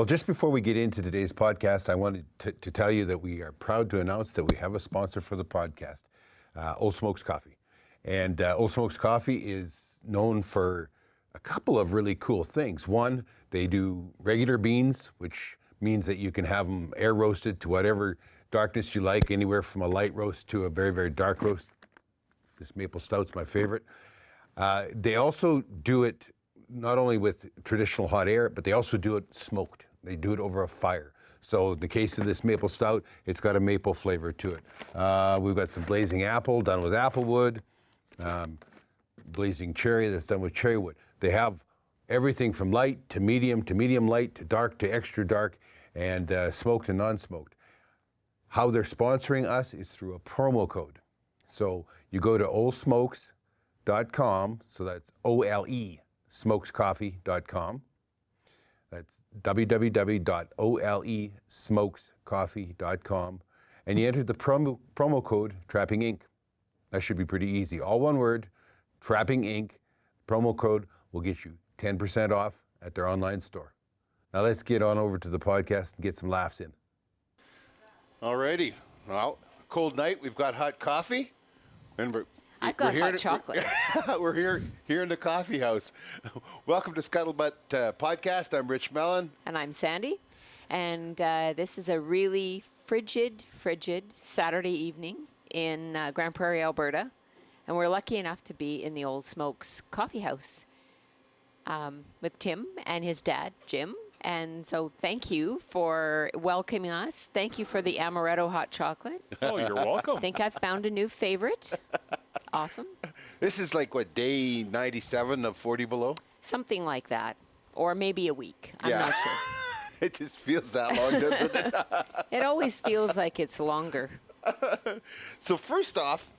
Well, just before we get into today's podcast, I wanted to tell you that we are proud to announce that we have a sponsor for the podcast, Ole Smokes Coffee. And Ole Smokes Coffee is known for a couple of really cool things. One, they do regular beans, which means that you can have them air roasted to whatever darkness you like, anywhere from a light roast to a very, very dark roast. This maple stout's my favorite. They also do it not only with traditional hot air, but they also do it smoked. They do it over a fire. So in the case of this maple stout, it's got a maple flavor to it. We've got some blazing apple done with apple wood, blazing cherry that's done with cherry wood. They have everything from light to medium light to dark to extra dark, and smoked and non-smoked. How they're sponsoring us is through a promo code. So you go to olesmokes.com, so that's O-L-E, smokescoffee.com. That's www.olesmokescoffee.com. And you enter the promo code Trapping Inc. That should be pretty easy. All one word, Trapping Inc. Promo code will get you 10% off at their online store. Now let's get on over to the podcast and get some laughs in. Alrighty. Well, cold night. We've got hot coffee. And I've got hot chocolate. We're here in the coffee house. Welcome to Scuttlebutt Podcast. I'm Rich Mellon. And I'm Sandi. And this is a really frigid Saturday evening in Grand Prairie, Alberta. And we're lucky enough to be in the Ole Smokes Coffee House with Tim and his dad, Jim. And so thank you for welcoming us. Thank you for the amaretto hot chocolate. Oh, you're welcome. I think I've found a new favorite. Awesome. This is like, what, day 97 of 40 Below? Something like that. Or maybe a week. I'm not sure. It just feels that long, doesn't it? It always feels like it's longer. So first off,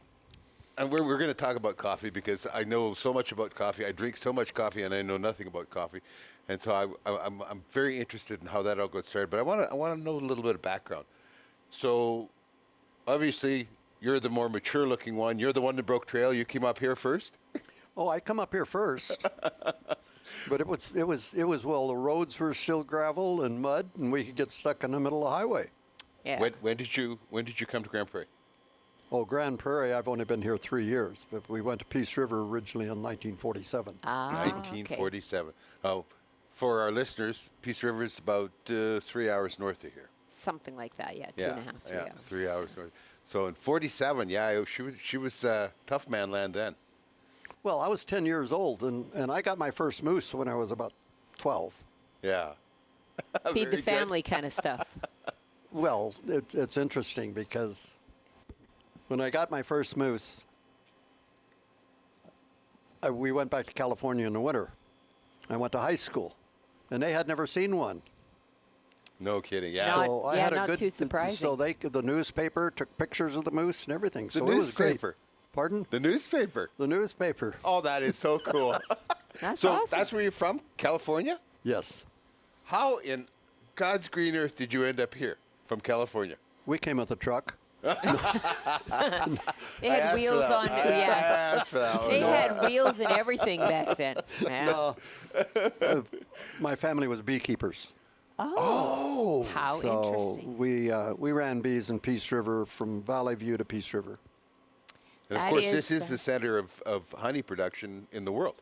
and we're going to talk about coffee because I know so much about coffee. I drink so much coffee and I know nothing about coffee. And so I'm very interested in how that all got started. But I want to know a little bit of background. So obviously you're the more mature looking one. You're the one that broke trail. You came up here first. Oh, I come up here first. But it was well, the roads were still gravel and mud, and we could get stuck in the middle of the highway. Yeah. When did you come to Grand Prairie? Oh, Grand Prairie, I've only been here 3 years, but we went to Peace River originally in 1947. 1947. Okay. Oh, for our listeners, Peace River is about 3 hours north of here. Something like that, yeah. 2.5, 3 hours. 3 hours north. So in 47, she was tough man land then. Well, I was 10 years old, and I got my first moose when I was about 12. Yeah. Feed the family kind of stuff. Well, it's interesting because when I got my first moose, we went back to California in the winter. I went to high school, and they had never seen one. No kidding. Yeah. So I had a not good, too surprising. So the newspaper took pictures of the moose and everything. The so it was great. newspaper. Pardon? The newspaper. The newspaper. Oh, that is so cool. That's awesome. awesome. That's where you're from, California? Yes. How in God's green earth did you end up here from California? We came with a truck. They had wheels on. I asked for that one. They had wheels and everything back then. Yeah. My family was beekeepers. Oh, how interesting. We ran bees in Peace River from Valley View to Peace River. And of course, this is the center of honey production in the world.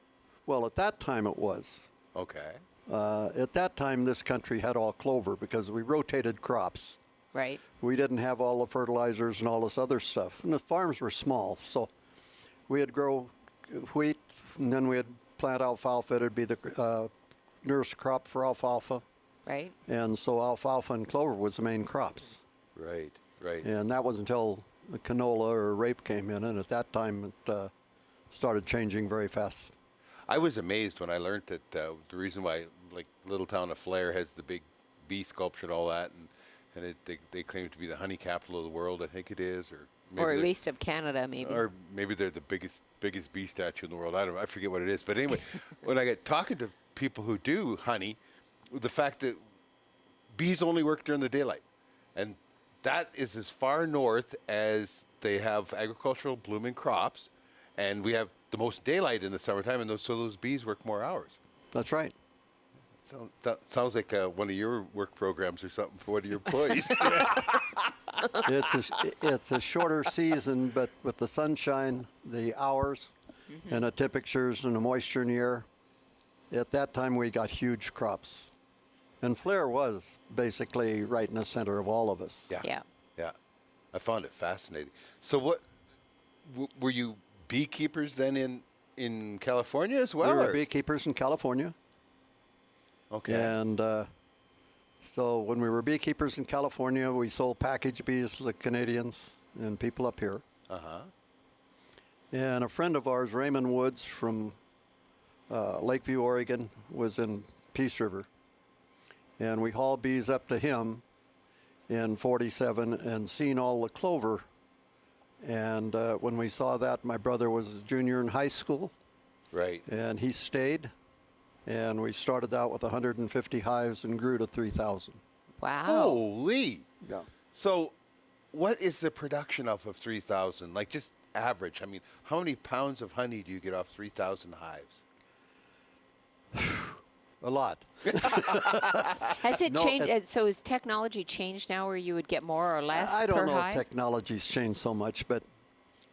Well, at that time it was. Okay. At that time, this country had all clover because we rotated crops. Right. We didn't have all the fertilizers and all this other stuff. And the farms were small, so we'd grow wheat, and then we'd plant alfalfa. It'd be the nurse crop for alfalfa. Right. And so alfalfa and clover was the main crops. Right, right. And that was until the canola or rape came in, and at that time it started changing very fast. I was amazed when I learned that the reason why, like, little town of Flair has the big bee sculpture and all that, and they claim to be the honey capital of the world, I think it is, or at least of Canada, maybe. Or maybe they're the biggest bee statue in the world. I forget what it is. But anyway, when I get talking to people who do honey, the fact that bees only work during the daylight, and that is as far north as they have agricultural blooming crops, and we have the most daylight in the summertime, and so those bees work more hours. That's right. So, that sounds like one of your work programs or something for one of your employees. It's a shorter season, but with the sunshine, the hours, and the temperatures and the moisture in the air, at that time we got huge crops. And Flair was basically right in the center of all of us. Yeah. Yeah. I found it fascinating. So what, were you beekeepers then in California as well? We were or- beekeepers in California. Okay. And so when we were beekeepers in California, we sold package bees to the Canadians and people up here. Uh-huh. And a friend of ours, Raymond Woods from Lakeview, Oregon, was in Peace River. And we hauled bees up to him in 47 and seen all the clover. And when we saw that, my brother was a junior in high school, Right. and he stayed. And we started out with 150 hives and grew to 3,000. Wow. Holy. Yeah. So what is the production of 3,000? Like just average. I mean, how many pounds of honey do you get off 3,000 hives? A lot. Has it No, changed? So has technology changed now where you would get more or less I per don't know hive? if technology's changed so much, but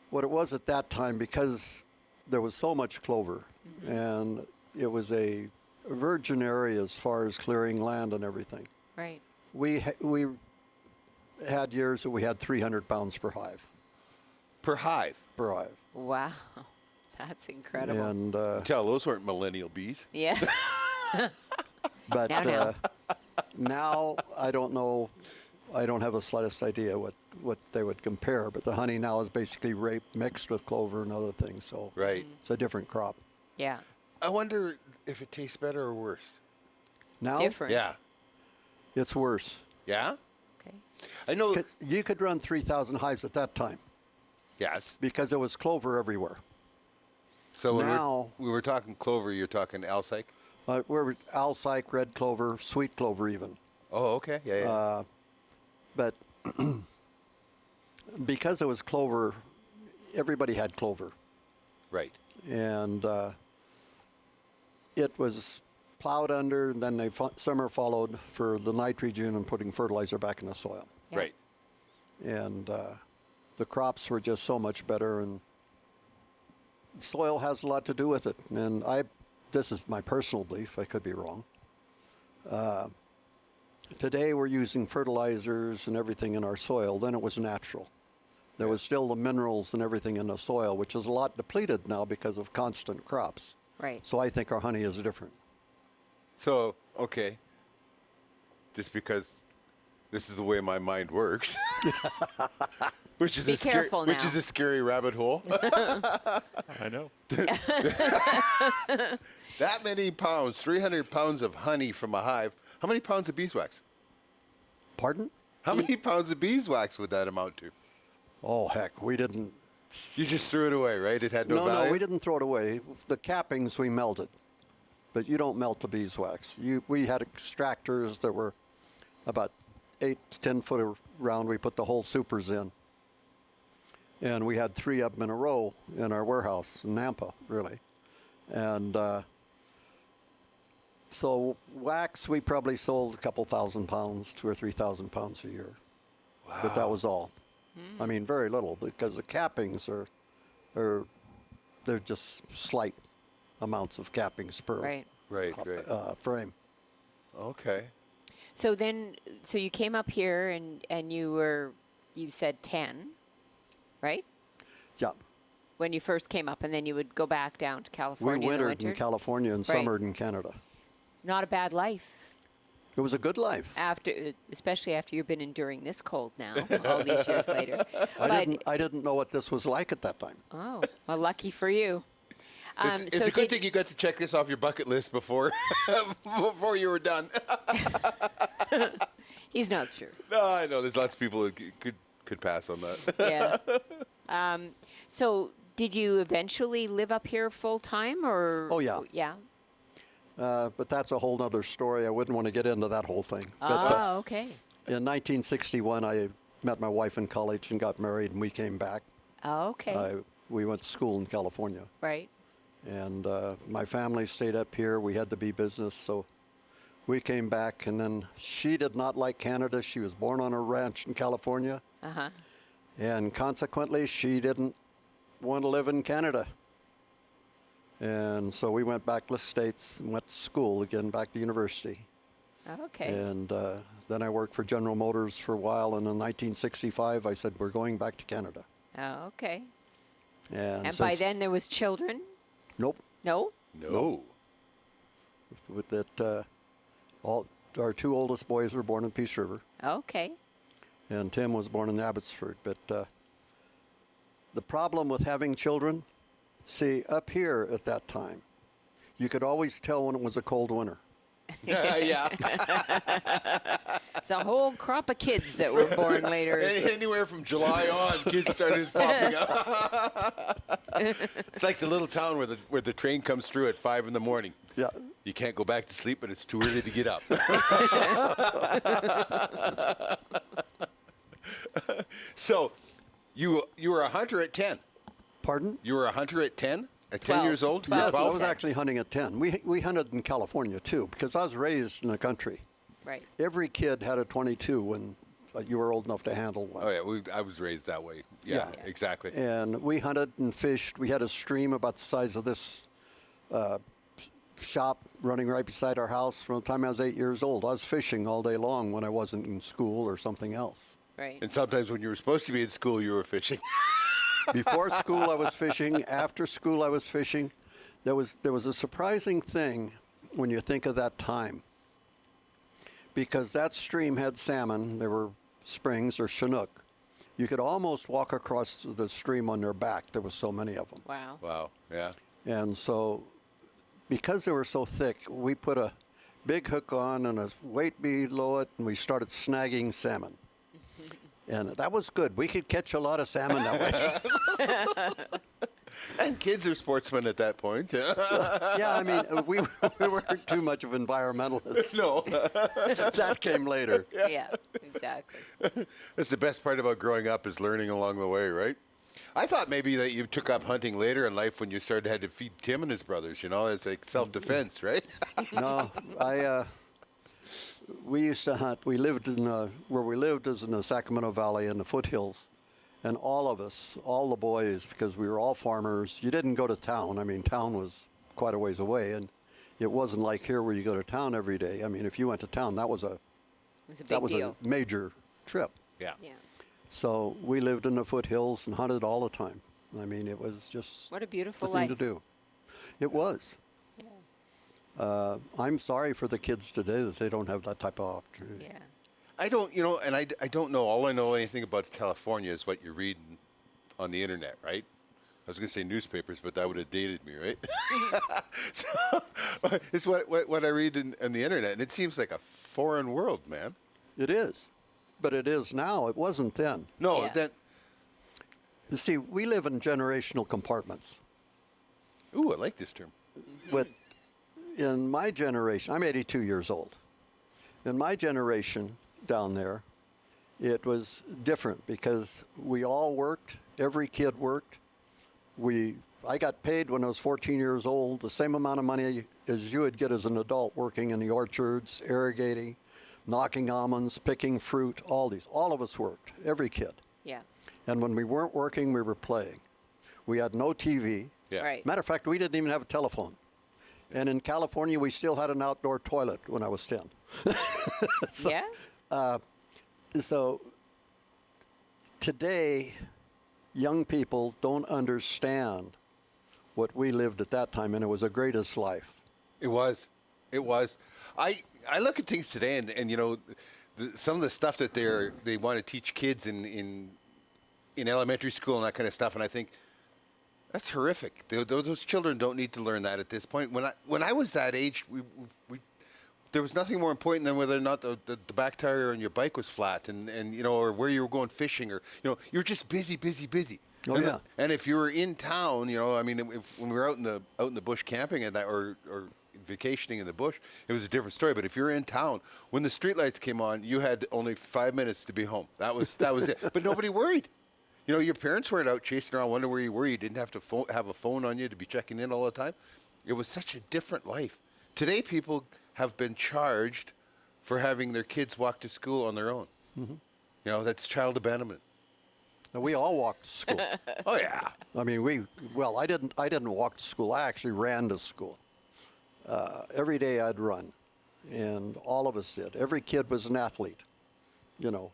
what it was at that time, because there was so much clover, and it was a virgin area as far as clearing land and everything. Right. We had years that we had 300 pounds per hive. Per hive. Per hive. Wow. That's incredible. And Tell those weren't millennial bees. yeah. but Now. now I don't know. I don't have the slightest idea what they would compare. But the honey now is basically rape mixed with clover and other things. So Right. it's a different crop. Yeah. I wonder if it tastes better or worse. Now Different. Yeah. it's worse. Yeah? Okay. I know. You could run 3,000 hives at that time Yes. because there was clover everywhere. So when Now- we were talking clover, you're talking alsike? We're alsike, red clover, sweet clover even. Oh, okay. Yeah, yeah. But because it was clover, everybody had clover. right. And it was plowed under, and then summer followed for the nitrogen and putting fertilizer back in the soil. Yeah. Right. And the crops were just so much better, and soil has a lot to do with it. And this is my personal belief, I could be wrong. Today we're using fertilizers and everything in our soil. Then it was natural. There was still the minerals and everything in the soil, which is a lot depleted now because of constant crops. Right. So I think our honey is different. So, okay. Just because this is the way my mind works. Which is Be careful which now. is a scary rabbit hole. I know. That many pounds, 300 pounds of honey from a hive. How many pounds of beeswax? Pardon? How many pounds of beeswax would that amount to? Oh, heck, we didn't. You just threw it away, right? It had no value? No, we didn't throw it away. The cappings we melted, but you don't melt the beeswax. We had extractors that were about 8 to 10 foot around. We put the whole supers in, and we had 3 of them in a row in our warehouse in Nampa, really. And so wax, we probably sold a couple thousand pounds, 2,000 or 3,000 pounds a year. Wow. But that was all. I mean, very little, because the cappings they're just slight amounts of cappings per Right. Right. frame. Okay. So then, so you came up here and you said 10, right? Yeah. When you first came up, and then you would go back down to We California in the wintered in winter. California and Right. summered in Canada. Not a bad life. It was a good life. Especially after you've been enduring this cold now, all these years later. I didn't know what this was like at that time. Oh, well, lucky for you. It's a good thing you got to check this off your bucket list before before you were done. He's not sure. No, I know. There's lots of people who could pass on that. Yeah. So did you eventually live up here full time, or? Oh, yeah. Yeah. But that's a whole other story. I wouldn't want to get into that whole thing. But Oh, okay. in 1961, I met my wife in college and got married, and we came back. Oh, okay. We went to school in California. Right. And my family stayed up here. We had the bee business, so We came back, and then she did not like Canada. She was born on a ranch in California. Uh-huh. And consequently, she didn't want to live in Canada. And so we went back to the States and went to school again, back to university. Okay. And then I worked for General Motors for a while. And in 1965, I said, we're going back to Canada. Oh, okay. And by since- then there was children? Nope. No? No. With that, all our two oldest boys were born in Peace River. Okay. And Tim was born in Abbotsford. But the problem with having children, see, up here at that time, you could always tell when it was a cold winter. Yeah. It's a whole crop of kids that were born later. Anywhere from July on, kids started popping up. It's like the little town where the train comes through at 5 in the morning. Yeah. You can't go back to sleep, but it's too early to get up. So, you were a hunter at 10. Pardon? You were a hunter at 10? At 10 12. years old? 12. Yes, I 12? was actually hunting at 10. We hunted in California, too, because I was raised in the country. Right. Every kid had a 22 when you were old enough to handle one. Oh, yeah. I was raised that way. Yeah, Yeah. exactly. And we hunted and fished. We had a stream about the size of this shop running right beside our house from the time I was 8 years old. I was fishing all day long when I wasn't in school or something else. Right. And sometimes when you were supposed to be in school, you were fishing. Before school, I was fishing. After school, I was fishing. There was a surprising thing when you think of that time. Because that stream had salmon. There were springs or Chinook. You could almost walk across the stream on their back. There were so many of them. Wow. Wow, yeah. And so, because they were so thick, we put a big hook on and a weight below it, and we started snagging salmon. And that was good. We could catch a lot of salmon that way. And kids are sportsmen at that point. Yeah, I mean, we weren't too much of environmentalists. No. That came later. Yeah, exactly. That's the best part about growing up is learning along the way, right? I thought maybe that you took up hunting later in life when you had to feed Tim and his brothers, It's like self-defense, right? No, we used to hunt. We lived where we lived is in the Sacramento Valley in the foothills. And all of us, all the boys, because we were all farmers, you didn't go to town. I mean, town was quite a ways away. And it wasn't like here where you go to town every day. I mean, if you went to town, that was It was a big deal. a major trip. Yeah. Yeah. So we lived in the foothills and hunted all the time. I mean, it was just What a beautiful the thing life. to do. It was. Yeah. I'm sorry for the kids today that they don't have that type of opportunity. Yeah. I don't, and I don't know. All I know anything about California is what you read on the internet, right? I was going to say newspapers, but that would have dated me, right? So it's what I read on the internet, and it seems like a foreign world, man. It is. But it is now. It wasn't then. No, Yeah. that. You see, we live in generational compartments. Ooh, I like this term. But in my generation, I'm 82 years old. In my generation down there, it was different because we all worked. Every kid worked. I got paid when I was 14 years old the same amount of money as you would get as an adult working in the orchards, irrigating, knocking almonds, picking fruit, all these. All of us worked, every kid. Yeah. And when we weren't working, we were playing. We had no TV. Yeah. Right. Matter of fact, we didn't even have a telephone. And in California, we still had an outdoor toilet when I was 10. Yeah. So today, young people don't understand what we lived at that time, and it was the greatest life. It was. I look at things today, and some of the stuff that they want to teach kids in elementary school and that kind of stuff, and I think that's horrific. Those children don't need to learn that at this point. When I was that age, we there was nothing more important than whether or not the back tire on your bike was flat, and or where you were going fishing, or you were just busy. Oh, and, yeah. And if you were in town, I mean, when we were out in the bush camping and that, or vacationing in the bush, it was a different story. But if you're in town, when the streetlights came on, you had only 5 minutes to be home. That was it. But nobody worried. Your parents weren't out chasing around wondering where you were. You didn't have to have a phone on you to be checking in all the time. It was such a different life. Today, people have been charged for having their kids walk to school on their own. You know, that's child abandonment. And we all walked to school. Oh yeah. I mean, I didn't walk to school. I actually ran to school. Every day I'd run, and all of us did. Every kid was an athlete. You know,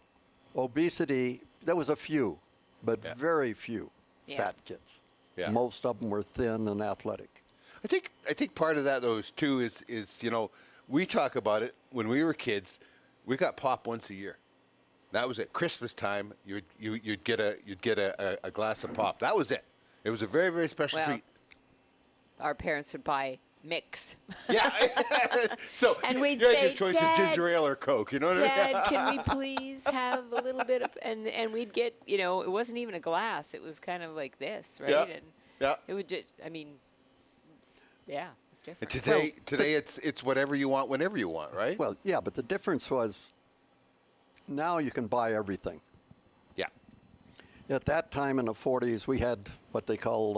obesity, there was a few, but very few fat kids. Yeah. Most of them were thin and athletic. I think part of that though is you know, we talk about it when we were kids. We got pop once a year. That was at Christmas time. You'd get a glass of pop. That was it. It was a very, very special treat. Our parents would buy mix. Yeah. So And we'd you had say, your choice "Dad, of ginger ale or Coke. You know what I mean? Dad, can we please have a little bit of, and we'd get, you know, it wasn't even a glass. It was kind of like this, right? Yeah. And Yeah. it would just, I mean, yeah, it's different. Today it's whatever you want, whenever you want, right? Well, yeah, but the difference was now you can buy everything. Yeah. At that time in the 40s, we had what they called,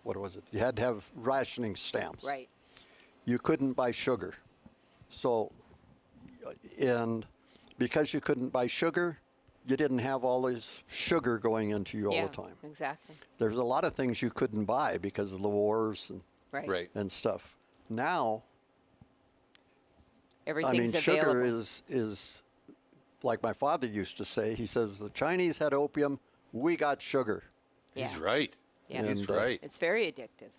what was it? You had to have rationing stamps. Right. You couldn't buy sugar. So, and because you couldn't buy sugar, you didn't have all this sugar going into you all Yeah, the time. exactly. There's a lot of things you couldn't buy because of the wars Right. Right. and stuff. Now, Everything's I mean, sugar available. is like my father used to say. He says the Chinese had opium, we got sugar. Yeah. He's right. Yeah. He's And, right. It's very addictive.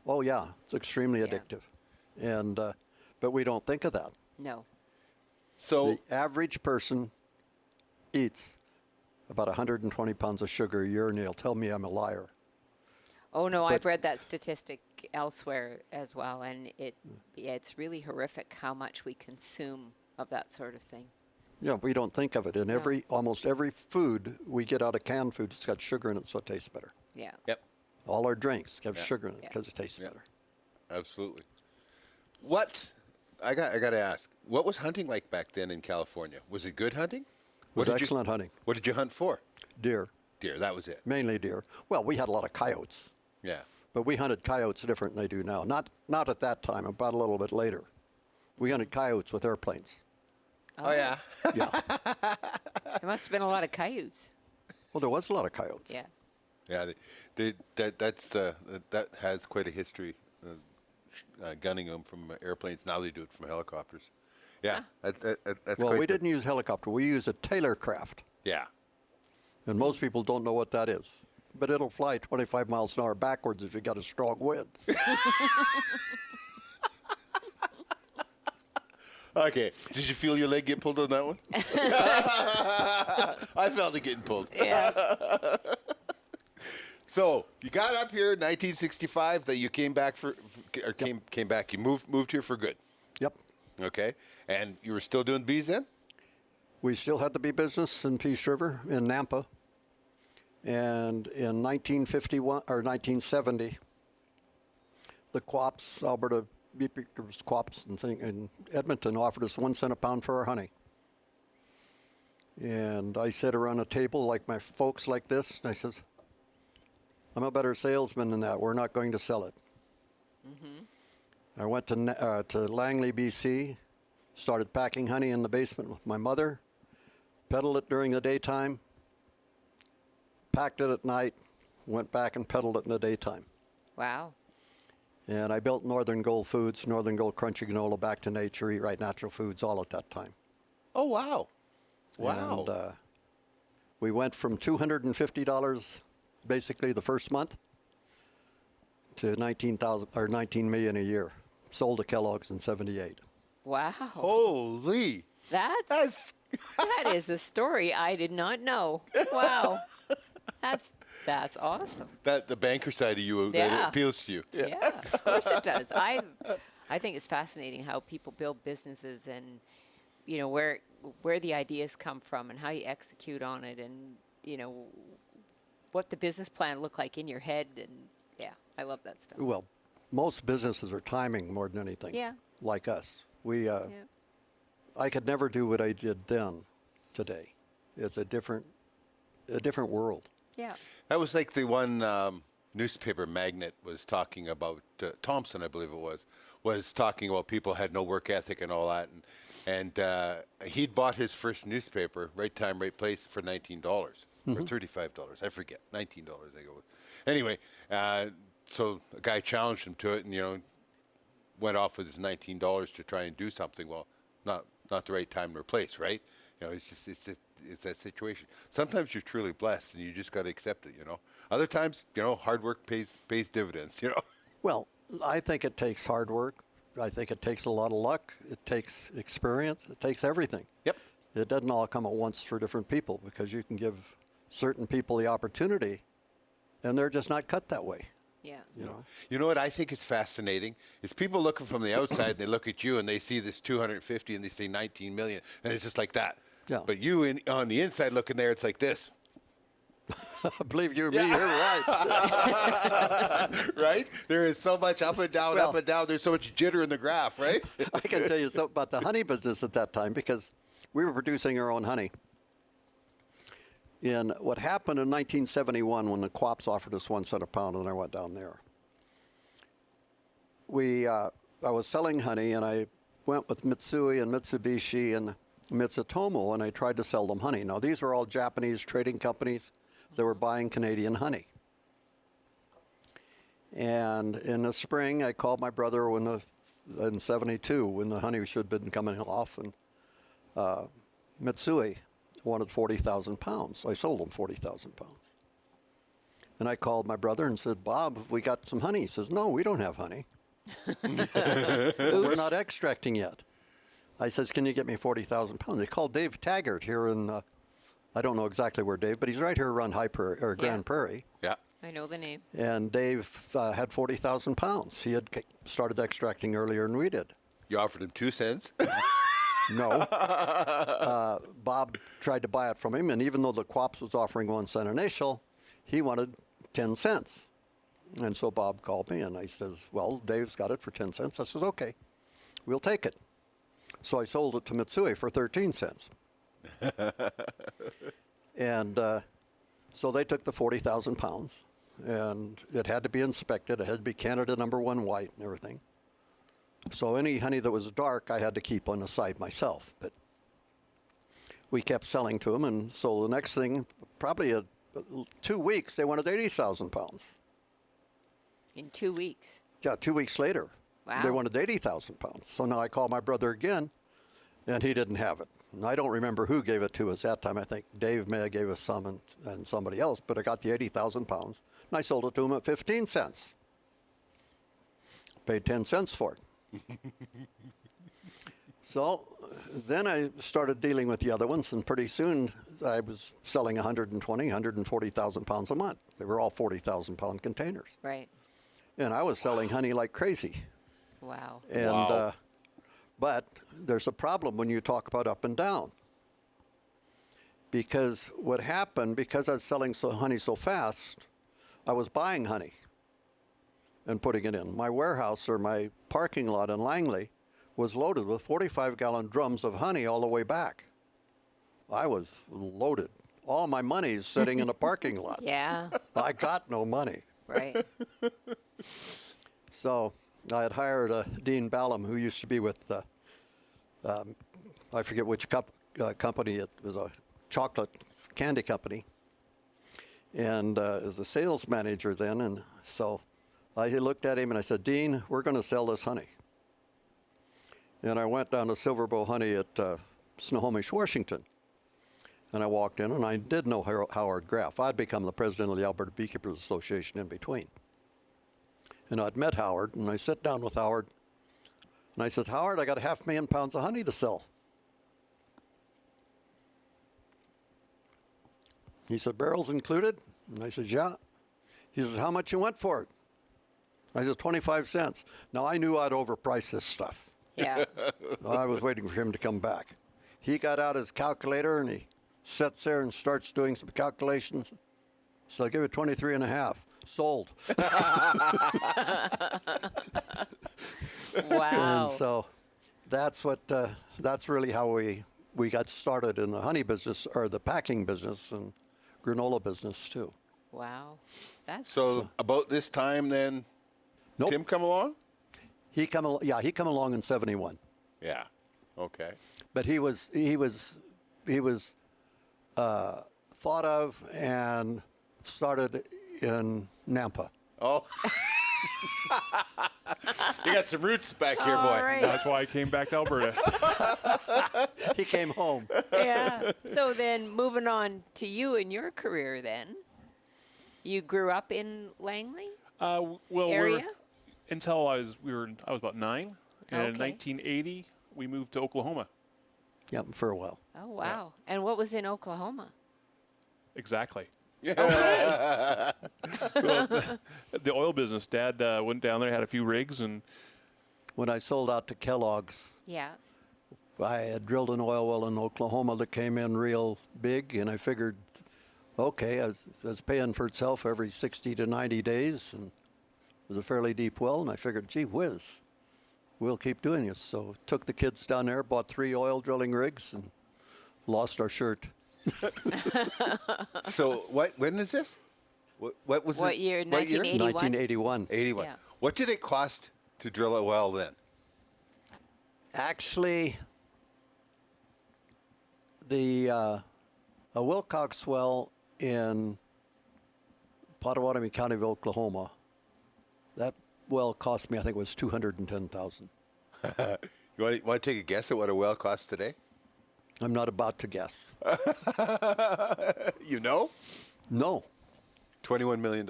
Oh yeah, it's extremely Yeah. addictive, and but we don't think of that. No. So The average person eats about 120 pounds of sugar a year, and they'll tell me I'm a liar. Oh no, I've read that statistic elsewhere as well, and it's really horrific how much we consume of that sort of thing. Yeah, we don't think of it. And almost every food we get out of canned food, it's got sugar in it, so it tastes better. Yeah. yep. All our drinks have Yeah. sugar in it Yeah. because it tastes Yeah. better. Absolutely. What I got to ask, what was hunting like back then in California? Was it good hunting? It was excellent hunting. What did you hunt for? Deer, Deer, that was it. mainly deer. Well, we had a lot of coyotes, Yeah. but we hunted coyotes different than they do now. Not at that time, about a little bit later. We hunted coyotes with airplanes. Oh yeah. Yeah. There must have been a lot of coyotes. Well, there was a lot of coyotes. Yeah. Yeah, that has quite a history, gunning them from airplanes. Now they do it from helicopters. Yeah, that's Well, quite we didn't use helicopter. We used a Taylor craft, Yeah, and most people don't know what that is. But it'll fly 25 miles an hour backwards if you got a strong wind. okay. Did you feel your leg get pulled on that one? I felt it getting pulled. Yeah. So you got up here in 1965. That you came back came back. You moved here for good. Yep. Okay, and you were still doing bees then? We still had the bee business in Peace River in Nampa. And in 1951 or 1970, the Quaps, Alberta Bee Pickers Quaps in Edmonton offered us 1 cent a pound for our honey. And I sat around a table like my folks like this, and I says, I'm a better salesman than that. We're not going to sell it. I went to Langley, BC, started packing honey in the basement with my mother, peddled it during the daytime, packed it at night, went back and peddled it in the daytime. Wow. And I built Northern Gold Foods, Northern Gold Crunchy Granola, Back to Nature, Eat Right Natural Foods, all at that time. Oh wow, wow. And we went from $250 basically the first month to $19 million a year. Sold to Kellogg's in '78. Wow. Holy, That is a story I did not know. Wow. That's awesome. that the banker side of you that Yeah. appeals to you. Yeah, of course it does. I think it's fascinating how people build businesses and, you know, where the ideas come from and how you execute on it and, you know, what the business plan look like in your head. And yeah, I love that stuff. Well, most businesses are timing more than anything. Yeah. Like us. Yeah. I could never do what I did then today. It's a different world. Yeah. That was like the one newspaper magnate was talking about, Thompson, I believe it was talking about people had no work ethic and all that. And he'd bought his first newspaper, Right Time, Right Place, for $19 or $35. I forget, $19, I think it was. Anyway, so a guy challenged him to it and, went off with his $19 to try and do something. Well, not the right time or place, right? It's that situation. Sometimes you're truly blessed and you just got to accept it, Other times, hard work pays dividends, Well, I think it takes hard work. I think it takes a lot of luck. It takes experience. It takes everything. Yep. It doesn't all come at once for different people because you can give certain people the opportunity and they're just not cut that way. Yeah. You know what I think is fascinating is people looking from the outside, they look at you and they see this 250 and they say 19 million and it's just like that. Yeah. But you on the inside looking there, it's like this. Believe you me, you're right. Right? There is so much up and down, up and down. There's so much jitter in the graph, right? I can tell you something about the honey business at that time because we were producing our own honey. And what happened in 1971 when the co-ops offered us 1 cent a pound and I went down there. I was selling honey and I went with Mitsui and Mitsubishi and Mitsutomo and I tried to sell them honey. Now these were all Japanese trading companies that were buying Canadian honey. And in the spring, I called my brother in 72 when the honey should have been coming off, and Mitsui wanted 40,000 pounds. So I sold him 40,000 pounds. And I called my brother and said, Bob, we got some honey. He says, no, we don't have honey. We're not extracting yet. I says, can you get me 40,000 pounds? They called Dave Taggart here in, I don't know exactly where Dave, but he's right here around Grand Prairie. Yeah. I know the name. And Dave had 40,000 pounds. He had started extracting earlier than we did. You offered him 2 cents? No. Bob tried to buy it from him, and even though the co-ops was offering 1 cent initial, he wanted 10 cents. And so Bob called me, and I says, well, Dave's got it for 10 cents. I says, okay, we'll take it. So I sold it to Mitsui for 13 cents. And so they took the 40,000 pounds, and it had to be inspected. It had to be Canada #1 white and everything. So any honey that was dark, I had to keep on the side myself. But we kept selling to them, and so the next thing, probably 2 weeks, they wanted 80,000 pounds. In 2 weeks. Yeah, 2 weeks later, Wow. they wanted 80,000 pounds. So now I called my brother again, and he didn't have it. And I don't remember who gave it to us that time. I think Dave may have gave us some and somebody else, but I got the 80,000 pounds, and I sold it to him at 15 cents. Paid 10 cents for it. So then I started dealing with the other ones, and pretty soon I was selling 140,000 pounds a month. They were all 40,000 pound containers. Right. And I was selling honey like crazy. Wow. And, Wow. But there's a problem when you talk about up and down. Because what happened, because I was selling honey so fast, I was buying honey and putting it in. My warehouse or my parking lot in Langley was loaded with 45-gallon drums of honey all the way back. I was loaded. All my money's sitting in a parking lot. Yeah. I got no money. Right. So I had hired Dean Ballum, who used to be with, I forget which company. It was a chocolate candy company. And as a sales manager then. And so I looked at him and I said, Dean, we're going to sell this honey. And I went down to Silverbow Honey at Snohomish, Washington. And I walked in, and I did know Howard Graff. I'd become the president of the Alberta Beekeepers Association in between. And I'd met Howard, and I sat down with Howard, and I said, Howard, I got 500,000 pounds of honey to sell. He said, barrels included? And I said, yeah. He says, how much you want for it? I said, 25 cents. Now, I knew I'd overprice this stuff. Yeah. I was waiting for him to come back. He got out his calculator, and he sits there and starts doing some calculations. So I give it 23 and a half. Sold. Wow. And so that's really how we got started in the honey business, or the packing business and granola business too. Wow. That's So about this time then, Nope. Tim come along? He come along in 71. Yeah. Okay. But he was thought of and started in Nampa. Oh. You got some roots back here, boy. all right. That's why I came back to Alberta. He came home. Yeah. So then moving on to you and your career then. You grew up in Langley Well, area? until I was about 9, and in Okay. 1980 we moved to Oklahoma. Yep, for a while. Oh, wow. And what was in Oklahoma? Exactly. Yeah. The oil business. Dad went down there, had a few rigs, and When I sold out to Kellogg's, Yeah. I had drilled an oil well in Oklahoma that came in real big, and I figured, okay, I was paying for itself every 60 to 90 days, and it was a fairly deep well, and I figured, gee whiz, we'll keep doing this. So took the kids down there, bought 3 oil drilling rigs, and lost our shirt. So when is this? What was What it? year? What year? 1981? 1981. 81. Yeah. What did it cost to drill a well then? Actually, a Wilcox well in Pottawatomie County of Oklahoma, that well cost me, I think it was $210,000. You want to take a guess at what a well costs today? I'm not about to guess. You know? No. $21 million.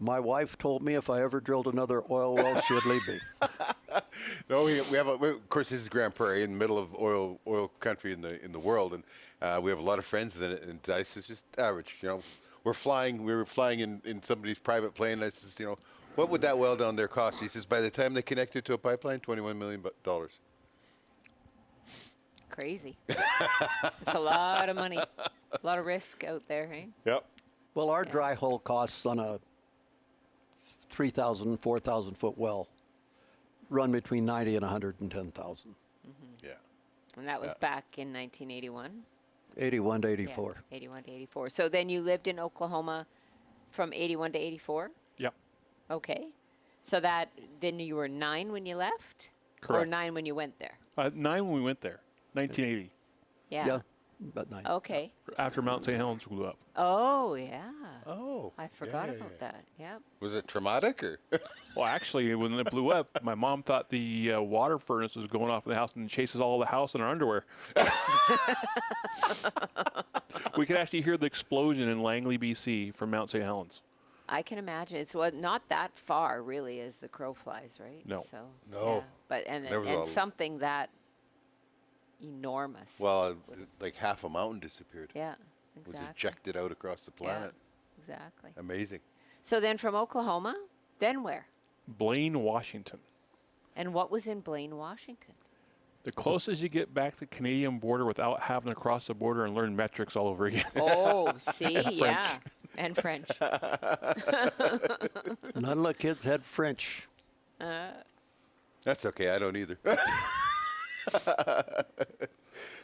My wife told me if I ever drilled another oil well, she'd leave me. No, we have of course this is Grand Prairie in the middle of oil country in the world, and we have a lot of friends in it. And Dice is just average, you know. We were flying in somebody's private plane. And I says, you know, what would that well down there cost? He says, by the time they connect it to a pipeline, $21 million. Crazy. It's a lot of money. A lot of risk out there, hey? Yep. Well, our dry hole costs on a 3,000, 4,000 foot well run between 90 and 110,000. Yeah. And that was back in 1981? 81 to 84. Yeah, 81 to 84. So then you lived in Oklahoma from 81 to 84? yep. Okay. So then you were 9 when you left? Or Correct. 9 when you went there? 9 when we went there, 1980, Yeah. About 9. Okay. after Mount St. Helens blew up. Oh, yeah. Oh. I forgot about that. Yep. Was it traumatic or? Well, actually, when it blew up, my mom thought the water furnace was going off in the house and chases all the house in our underwear. We could actually hear the explosion in Langley, BC from Mount St. Helens. I can imagine. It's not that far, really, as the crow flies, right? No. So, No. Yeah. But There was and a- something that enormous. Well, like half a mountain disappeared. Yeah, Was exactly. ejected out across the planet. Exactly. Amazing. So then from Oklahoma, then where? Blaine, Washington. And what was in Blaine, Washington? The closest you get back to the Canadian border without having to cross the border and learn metrics all over again. Oh, see, yeah, and French. None of the kids had French. That's okay. I don't either.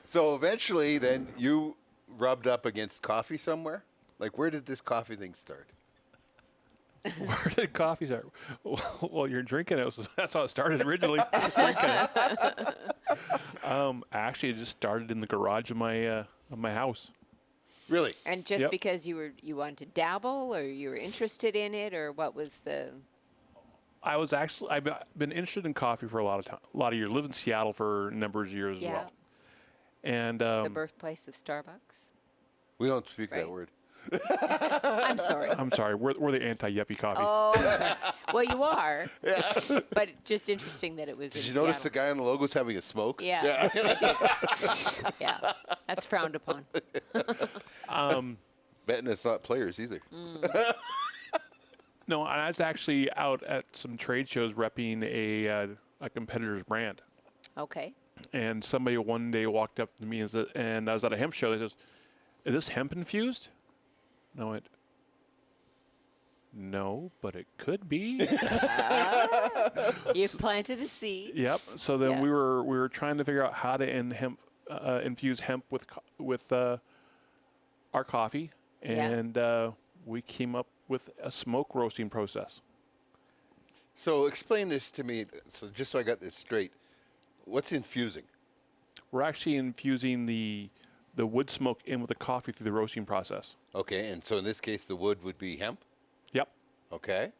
So eventually, then you rubbed up against coffee somewhere. Like, where did this coffee thing start? Where did coffee start? Well, you're drinking it. That's how it started originally. Drinking it. Actually, it just started in the garage of my house. Really? And just Yep. because you wanted to dabble, or you were interested in it, or what was the? I've been interested in coffee for a lot of years. Lived in Seattle for a number of years as Yeah. well. And The birthplace of Starbucks. We don't speak Right. that word. I'm sorry. I'm sorry, we're the anti-yuppie coffee. Oh, well, you are. But just interesting that it was. Did in you notice the Seattle. guy on the logo's having a smoke? Yeah. I did. Yeah, that's frowned upon. Betting it's not players either. No, I was actually out at some trade shows repping a competitor's brand. Okay. And somebody one day walked up to me and I was at a hemp show. They says, "Is this hemp infused?" And I went, "No, but it could be." You've planted a seed. Yep. So then Yeah. we were trying to figure out how to infuse hemp with our coffee, Yeah. and we came up with a smoke roasting process. So explain this to me, so just so I got this straight. What's infusing? We're actually infusing the wood smoke in with the coffee through the roasting process. Okay, and so in this case, the wood would be hemp. Yep. Okay,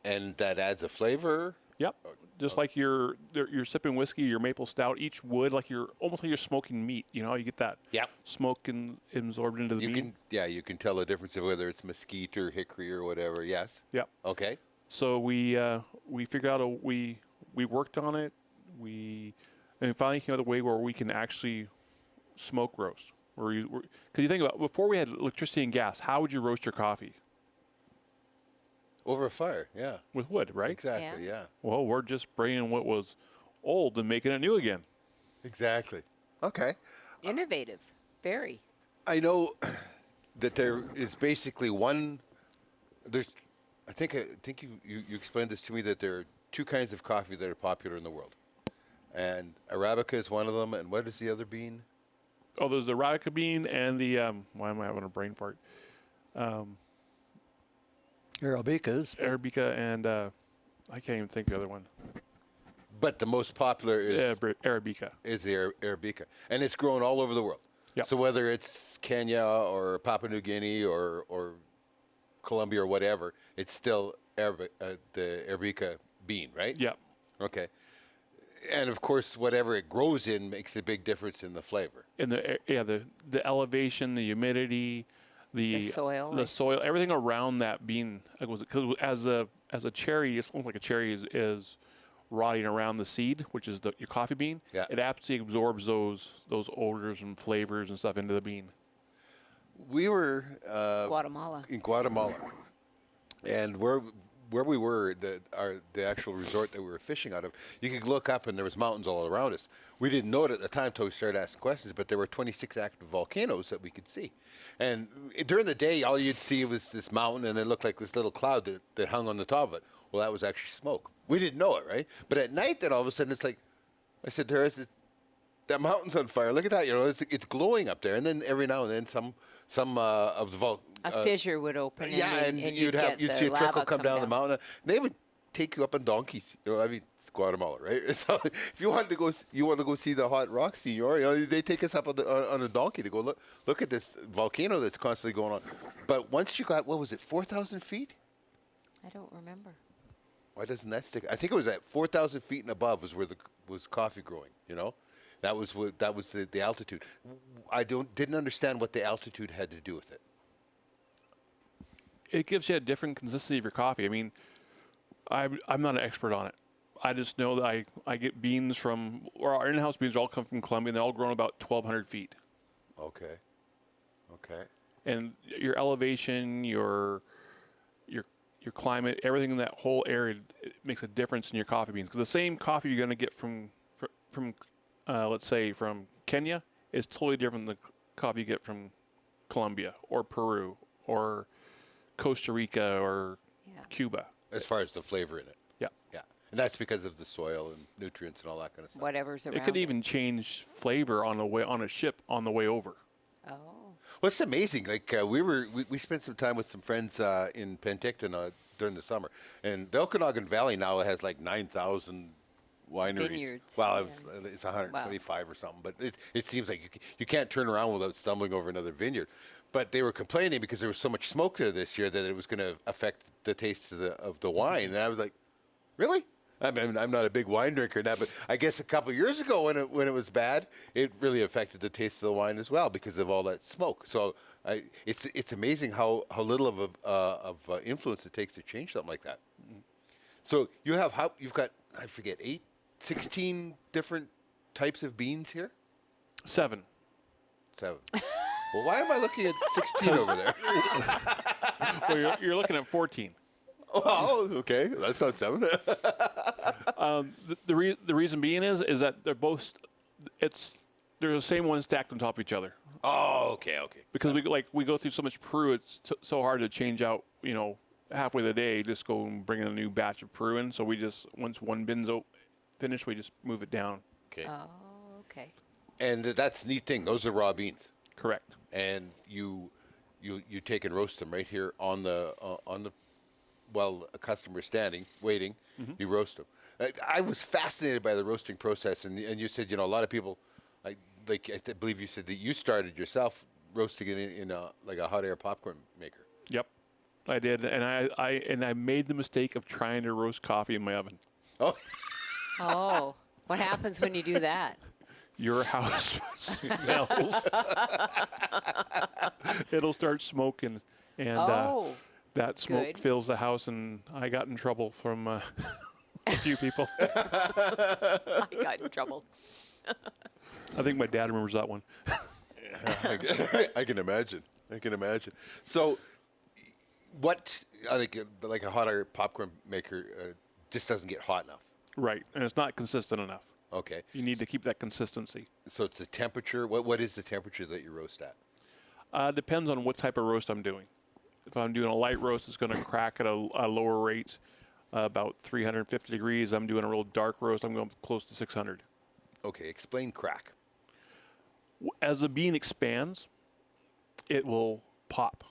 and that adds a flavor. Yep. Just like you're sipping whiskey, your maple stout, each wood, like you're almost like you're smoking meat. You know, you get that smoke absorbed into the bean. You can tell the difference of whether it's mesquite or hickory or whatever. Yes. Yep. Okay. So we figured out we worked on it. And finally came out with a way where we can actually smoke roast. Because you think about before we had electricity and gas, how would you roast your coffee? Over a fire, yeah. With wood, right? Exactly, yeah. Well, we're just bringing what was old and making it new again. Exactly. Okay. Innovative, very. I know that there is basically one. I think you explained this to me, that there are two kinds of coffee that are popular in the world, and Arabica is one of them. And what is the other bean? Oh, there's the Arabica bean and the why am I having a brain fart? Arabica and I can't even think of the other one. But the most popular is Arabica. Is the Arabica, and it's grown all over the world. Yep. So whether it's Kenya or Papua New Guinea or Colombia or whatever, it's still the Arabica bean, right? Yep. Okay. And of course, whatever it grows in makes a big difference in the flavor. And the elevation, the humidity, the soil, everything around that bean. Because as a cherry, it's almost like a cherry is rotting around the seed, which is your coffee bean. Yeah. It absolutely absorbs those odors and flavors and stuff into the bean. We were Guatemala. in Guatemala, and where we were, the actual resort that we were fishing out of, you could look up and there was mountains all around us. We didn't know it at the time until we started asking questions, but there were 26 active volcanoes that we could see. And during the day, all you'd see was this mountain, and it looked like this little cloud that hung on the top of it. Well, that was actually smoke. We didn't know it, right? But at night, then all of a sudden, it's like, I said, that mountain's on fire. Look at that. You know, it's glowing up there. And then every now and then, some of the a fissure would open. And you'd see a trickle come down the mountain. They would take you up on donkeys. You know, I mean, it's Guatemala, right? So if you want to go see the hot rock scene, they take us up on a donkey to go look at this volcano that's constantly going on. But once you got, what was it, 4,000 feet? I don't remember. Why doesn't that stick? I think it was at 4,000 feet and above was where was coffee growing. You know, that was the altitude. I didn't understand what the altitude had to do with it. It gives you a different consistency of your coffee. I mean, I'm not an expert on it. I just know that I get beans or our in-house beans all come from Colombia, and they're all grown about 1,200 feet. Okay. And your elevation, your climate, everything in that whole area, it makes a difference in your coffee beans. Because the same coffee you're going to get from let's say from Kenya is totally different than the coffee you get from Colombia or Peru or Costa Rica or Cuba. As far as the flavor in it. Yeah. Yeah. And that's because of the soil and nutrients and all that kind of stuff. Whatever's around. It could even change flavor on a ship on the way over. Oh. Well, it's amazing. Like we spent some time with some friends in Penticton during the summer, and the Okanagan Valley now has like 9,000 wineries. Vineyards. Well, it's 125 or something, but it seems like you can't turn around without stumbling over another vineyard. But they were complaining because there was so much smoke there this year that it was going to affect the taste of the wine. And I was like, really? I mean, I'm not a big wine drinker now, but I guess a couple of years ago when it was bad, it really affected the taste of the wine as well because of all that smoke. So it's amazing how little of influence it takes to change something like that. So you've got, I forget, 16 different types of beans here? 7. Well, why am I looking at 16 over there? Well, you're looking at 14. Oh, okay. That's not 7. The reason being is that they're the same ones stacked on top of each other. Oh, okay. Because we go through so much Peru, it's so hard to change out. You know, halfway the day, just go and bring in a new batch of Peru in. So we just once one bin's finished, we just move it down. Okay. Oh, okay. And that's a neat thing. Those are raw beans. Correct. And you you take and roast them right here on the while a customer standing waiting. You roast them. I was fascinated by the roasting process, and you said a lot of people, I believe you said that you started yourself roasting it in a hot air popcorn maker. Yep, I did, and I made the mistake of trying to roast coffee in my oven. Oh, Oh, what happens when you do that? Your house smells. It'll start smoking, and Oh, that smoke good. fills the house, and I got in trouble from a few people. I got in trouble. I think my dad remembers that one. I can imagine. So, what like a hot air popcorn maker just doesn't get hot enough. Right, and it's not consistent enough. Okay. You need to keep that consistency. So it's the temperature. What is the temperature that you roast at? Depends on what type of roast I'm doing. If I'm doing a light roast, it's going to crack at a lower rate, about 350 degrees. I'm doing a real dark roast, I'm going close to 600. Okay, explain crack. As the bean expands, it will pop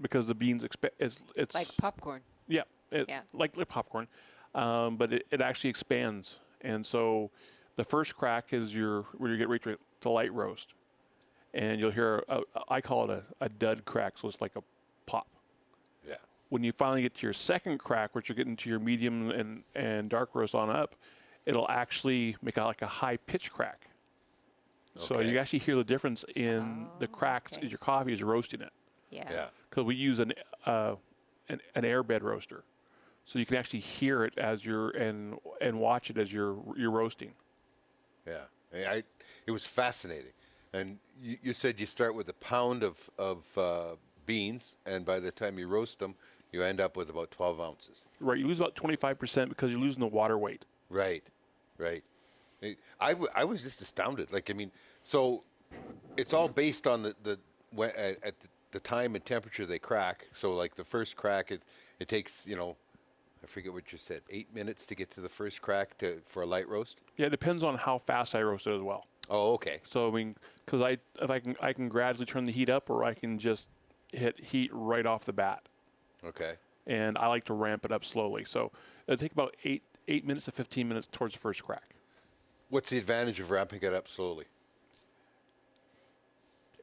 because the beans it's Like popcorn. yeah, it's Yeah. like popcorn, but it actually expands, and so the first crack is where you get right to light roast, and you'll hear I call it a dud crack, so it's like a pop. Yeah. When you finally get to your second crack, which you're getting to your medium and dark roast on up, it'll actually make like a high pitch crack. So Okay. you actually hear the difference in the cracks okay. as your coffee as you're roasting it. Yeah. Yeah. Because we use an airbed roaster, so you can actually hear it as and watch it as you're roasting. Yeah. It was fascinating. And you said you start with a pound of beans, and by the time you roast them, you end up with about 12 ounces. Right, you lose about 25% because you're losing the water weight. Right. I was just astounded. So it's all based on at the time and temperature they crack. So like the first crack, it takes, I forget what you said, 8 minutes to get to the first crack for a light roast? Yeah, it depends on how fast I roast it as well. Oh, okay. So because I can gradually turn the heat up, or I can just hit heat right off the bat. Okay. And I like to ramp it up slowly. So it'll take about 8 minutes to 15 minutes towards the first crack. What's the advantage of ramping it up slowly?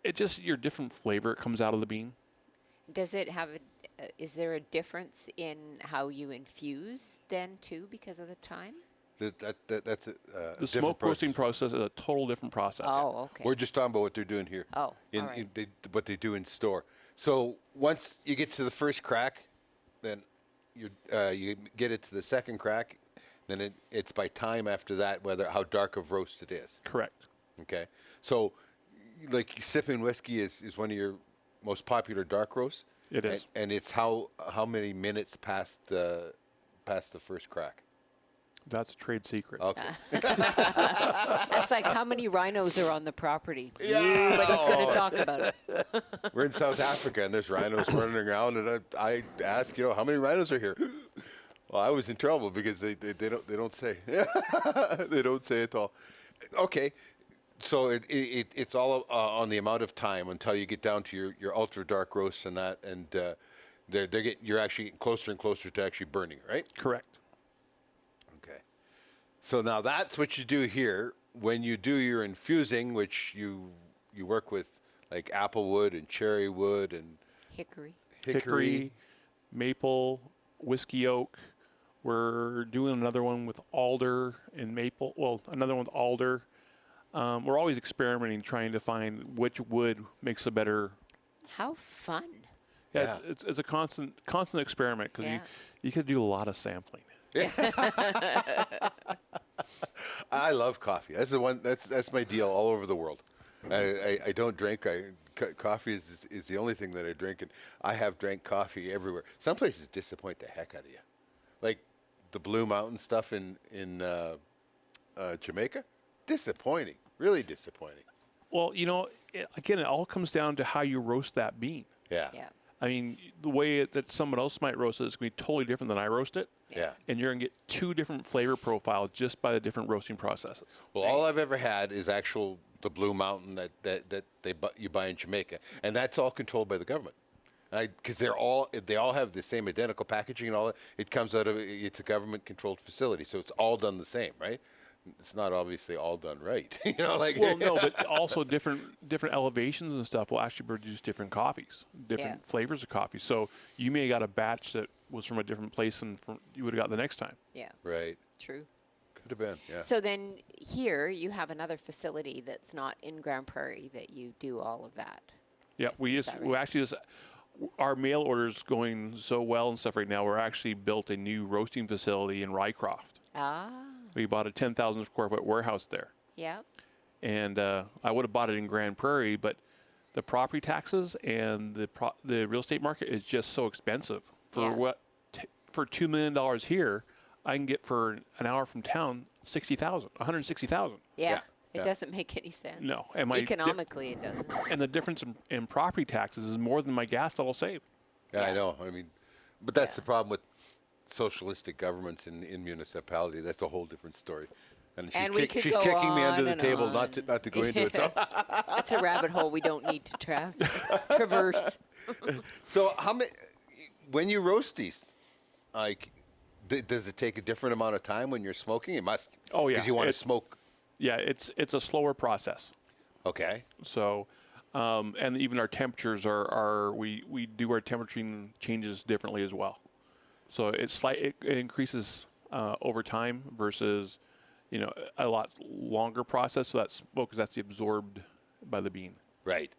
It just your different flavor comes out of the bean. Does it have is there a difference in how you infuse then too because of the time? That's a The different smoke roasting process. process is a total different process. Oh, okay. We're just talking about what they're doing here. Oh, all right. What they do in store. So once you get to the first crack, then you get it to the second crack, then it's by time after that how dark of roast it is. Correct. Okay. So like sipping whiskey is one of your most popular dark roasts. It is. And it's how many minutes past the first crack? That's a trade secret. Okay. That's like how many rhinos are on the property. Yeah. Nobody's going to talk about it. We're in South Africa and there's rhinos running around, and I ask, how many rhinos are here? Well, I was in trouble because they don't say. They don't say at all. Okay, so it's all on the amount of time until you get down to your ultra dark roasts and that, and you're actually getting closer and closer to actually burning, right? Correct. Okay. So now that's what you do here when you do your infusing, which you work with like apple wood and cherry wood and Hickory. maple, whiskey oak. We're doing another one with alder and maple. Well, another one with alder. We're always experimenting, trying to find which wood makes a better. How fun. Yeah. It's a constant experiment because Yeah. you could do a lot of sampling. I love coffee. That's the one. That's my deal all over the world. I don't drink. Coffee is the only thing that I drink, and I have drank coffee everywhere. Some places disappoint the heck out of you, like the Blue Mountain stuff in Jamaica. Disappointing, really disappointing. Well, again, it all comes down to how you roast that bean. Yeah. Yeah. I mean, the way that someone else might roast it is going to be totally different than I roast it. Yeah. And you're going to get two different flavor profiles just by the different roasting processes. Well, all I've ever had is the Blue Mountain that you buy in Jamaica, and that's all controlled by the government. Because they all have the same identical packaging and all that. It comes out of it's a government-controlled facility, so it's all done the same, right? It's not obviously all done right, Well, no, but also different elevations and stuff will actually produce different coffees, different flavors of coffee. So you may have got a batch that was from a different place than you would have got the next time. Yeah. Right. True. Could have been. Yeah. So then here you have another facility that's not in Grand Prairie that you do all of that. Yeah, we actually just our mail orders going so well and stuff right now. We're actually built a new roasting facility in Rycroft. Ah. We bought a 10,000 square foot warehouse there. Yeah. And I would have bought it in Grand Prairie, but the property taxes and the real estate market is just so expensive. For for $2 million here, I can get for an hour from town 160,000. Yeah. It doesn't make any sense. No, economically it doesn't. And the difference in property taxes is more than my gas that I'll save. Yeah, I know. I mean, but that's the problem with socialistic governments in municipality. That's a whole different story. And she's kicking me under the table not to go into it. So that's a rabbit hole we don't need to traverse. So when you roast these, does it take a different amount of time when you're smoking? It must. Oh yeah, because you want to smoke. Yeah, it's a slower process. Okay. So, and even our temperatures we do our temperature changes differently as well. So it increases over time versus, a lot longer process. So that smoke is actually absorbed by the bean. Right.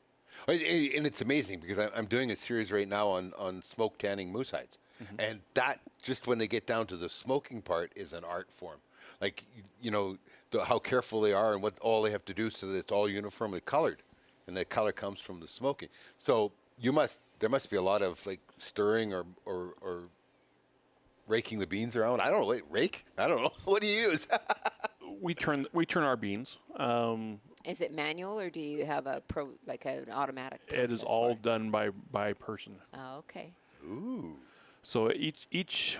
And it's amazing because I'm doing a series right now on smoke tanning moose hides. Mm-hmm. And that, just when they get down to the smoking part, is an art form. Like, how careful they are and what all they have to do so that it's all uniformly colored. And the color comes from the smoking. So there must be a lot of stirring or raking the beans around. I don't know. Rake? I don't know. What do you use? We turn our beans. Is it manual or do you have an automatic process? It is all done by person. Oh, okay. Ooh. So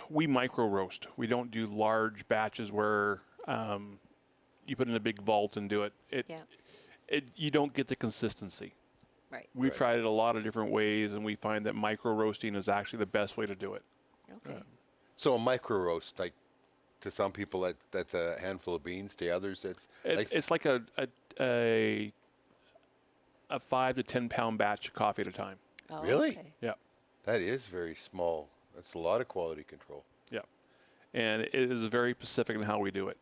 we micro roast. We don't do large batches where you put in a big vault and do it. You don't get the consistency. Right. We've tried it a lot of different ways, and we find that micro roasting is actually the best way to do it. Okay. So a micro roast, to some people that's a handful of beans. To others, it's like a 5 to 10 pound batch of coffee at a time. Oh, really? Okay. Yeah. That is very small. That's a lot of quality control. Yeah. And it is very specific in how we do it.